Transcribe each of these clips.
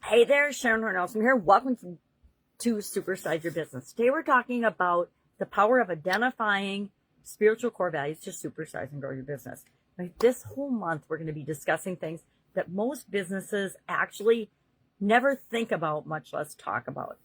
Hey there, Sharon Horne-Ellstrom here. Welcome to Supersize Your Business. Today we're talking about the power of identifying spiritual core values to supersize and grow your business. This whole month we're going to be discussing things that most businesses actually never think about, much less talk about.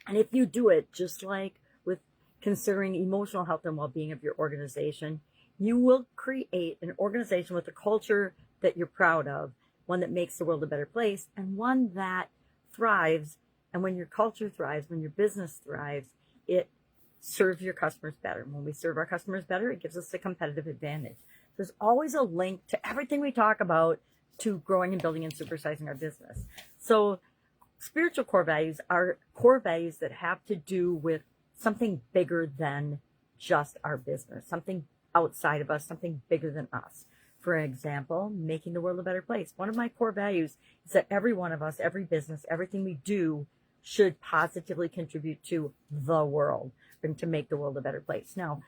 And if you do it, just like with considering emotional health and well-being of your organization, you will create an organization with a culture that you're proud of, one that makes the world a better place, and one that thrives. And when your culture thrives, when your business thrives, it serves your customers better. When we serve our customers better, it gives us a competitive advantage. There's always a link to everything we talk about to growing and building and supersizing our business. So spiritual core values are core values that have to do with something bigger than just our business, something outside of us, something bigger than us. For example, making the world a better place. One of my core values is that every one of us, every business, everything we do should positively contribute to the world and to make the world a better place. Now,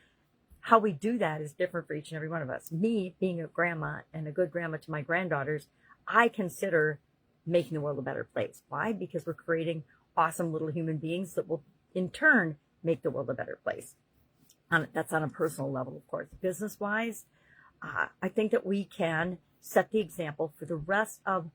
how we do that is different for each and every one of us. Me, being a grandma and a good grandma to my granddaughters, I consider making the world a better place. Why? Because we're creating awesome little human beings that will, in turn, make the world a better place. That's on a personal level, of course. Business-wise, I think that we can set the example for the rest of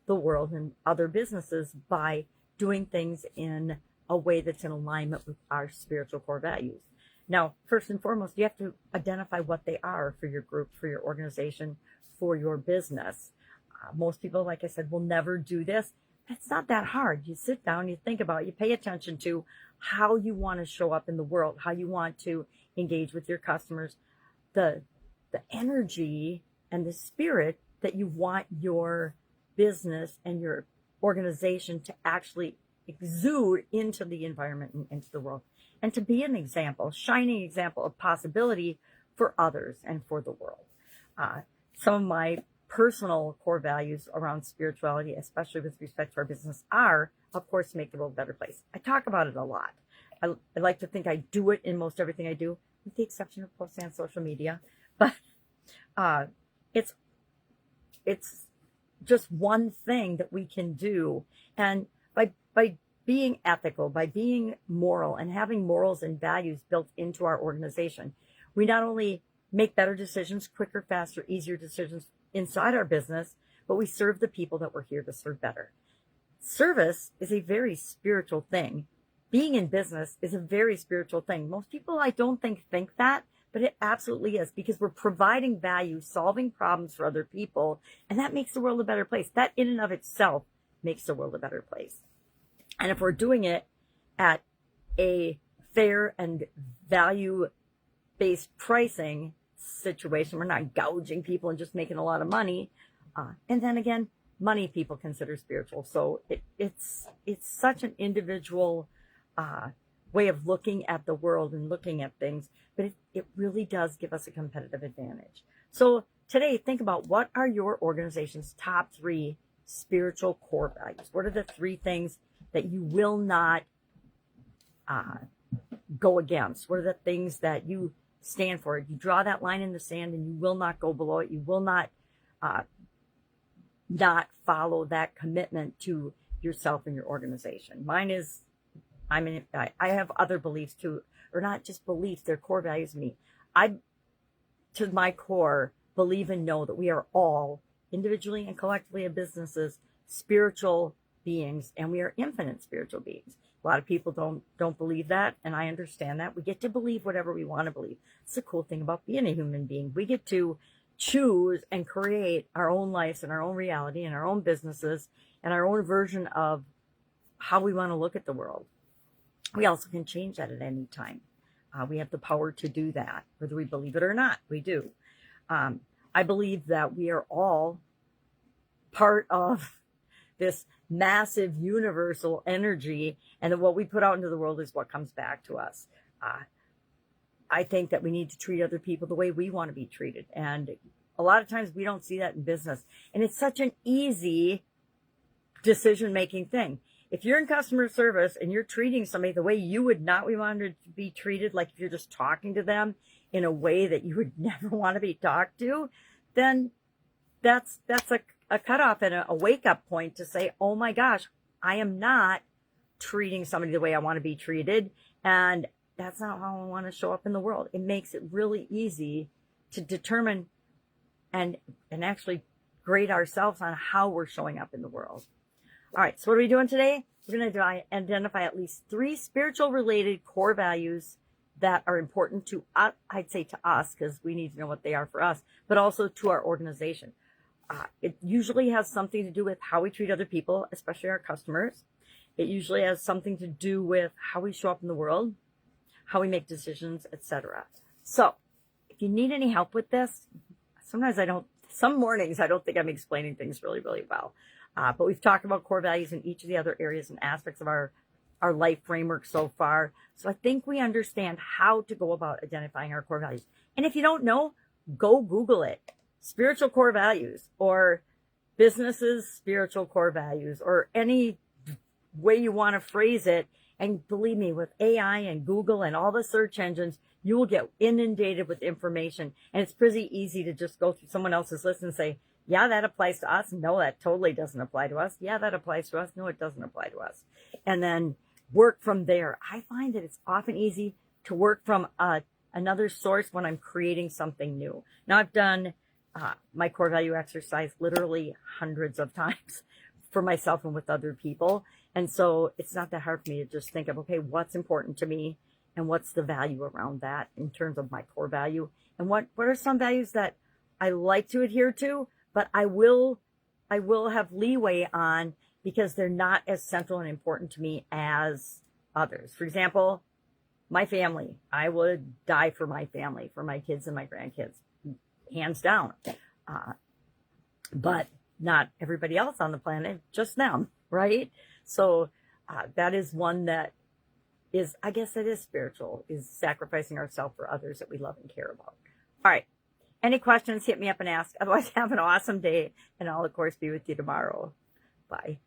the world and other businesses by doing things in a way that's in alignment with our spiritual core values. Now, first and foremost, you have to identify what they are for your group, for your organization, for your business. Most people, like I said, will never do this. It's not that hard. You sit down, you think about it, you pay attention to how you want to show up in the world, how you want to engage with your customers, the energy and the spirit that you want your business and your organization to actually exude into the environment and into the world, and to be an example, shining example of possibility for others and for the world. Some of my personal core values around spirituality, especially with respect to our business, are, of course, to make the world a better place. I talk about it a lot. I like to think I do it in most everything I do, with the exception of posting on social media. But it's just one thing that we can do. And by being ethical, by being moral and having morals and values built into our organization, we not only make better decisions, quicker, faster, easier decisions inside our business, but we serve the people that we're here to serve better. Service is a very spiritual thing. Being in business is a very spiritual thing. Most people, I don't think that, but it absolutely is, because we're providing value, solving problems for other people, and that makes the world a better place. That in and of itself makes the world a better place. And if we're doing it at a fair and value-based pricing situation, we're not gouging people and just making a lot of money. And then again, money people consider spiritual. So it's such an individual way of looking at the world and looking at things, but it really does give us a competitive advantage. So today, think about, what are your organization's top 3 spiritual core values? What are the 3 things that you will not go against? What are the things that you stand for? You draw that line in the sand and you will not go below it. You will not follow that commitment to yourself and your organization. Mine is, I have other beliefs too, or not just beliefs, they're core values to me. I, to my core, believe and know that we are all, individually and collectively as businesses, spiritual beings, and we are infinite spiritual beings. A lot of people don't believe that, and I understand that. We get to believe whatever we want to believe. It's the cool thing about being a human being. We get to choose and create our own lives and our own reality and our own businesses and our own version of how we want to look at the world. We also can change that at any time. We have the power to do that, whether we believe it or not. We do. I believe that we are all part of this massive universal energy, and that what we put out into the world is what comes back to us. I think that we need to treat other people the way we want to be treated. And a lot of times we don't see that in business. And it's such an easy decision-making thing. If you're in customer service and you're treating somebody the way you would not want to be treated, like if you're just talking to them in a way that you would never want to be talked to, then that's a cutoff and a wake-up point to say, oh my gosh, I am not treating somebody the way I want to be treated. And that's not how I want to show up in the world. It makes it really easy to determine and actually grade ourselves on how we're showing up in the world. All right, so what are we doing today? We're going to identify at least 3 spiritual related core values that are important to us, I'd say to us, because we need to know what they are for us, but also to our organization. It usually has something to do with how we treat other people, especially our customers. It usually has something to do with how we show up in the world, how we make decisions, etc. So if you need any help with this, some mornings I don't think I'm explaining things really, really well. But we've talked about core values in each of the other areas and aspects of our life framework so far. So I think we understand how to go about identifying our core values. And if you don't know, go Google it. Spiritual core values, or businesses' spiritual core values, or any way you want to phrase it. And believe me, with AI and Google and all the search engines, you will get inundated with information. And it's pretty easy to just go through someone else's list and say, yeah, that applies to us. No, that totally doesn't apply to us. Yeah, that applies to us. No, it doesn't apply to us. And then work from there. I find that it's often easy to work from another source when I'm creating something new. Now, I've done my core value exercise literally hundreds of times for myself and with other people. And so it's not that hard for me to just think of, okay, what's important to me and what's the value around that in terms of my core value, and what are some values that I like to adhere to, but I will have leeway on because they're not as central and important to me as others. For example, my family. I would die for my family, for my kids and my grandkids, hands down. But not everybody else on the planet, just them, right? So that is one that is, I guess it is spiritual, is sacrificing ourselves for others that we love and care about. All right. Any questions, hit me up and ask. Otherwise, have an awesome day, and I'll, of course, be with you tomorrow. Bye.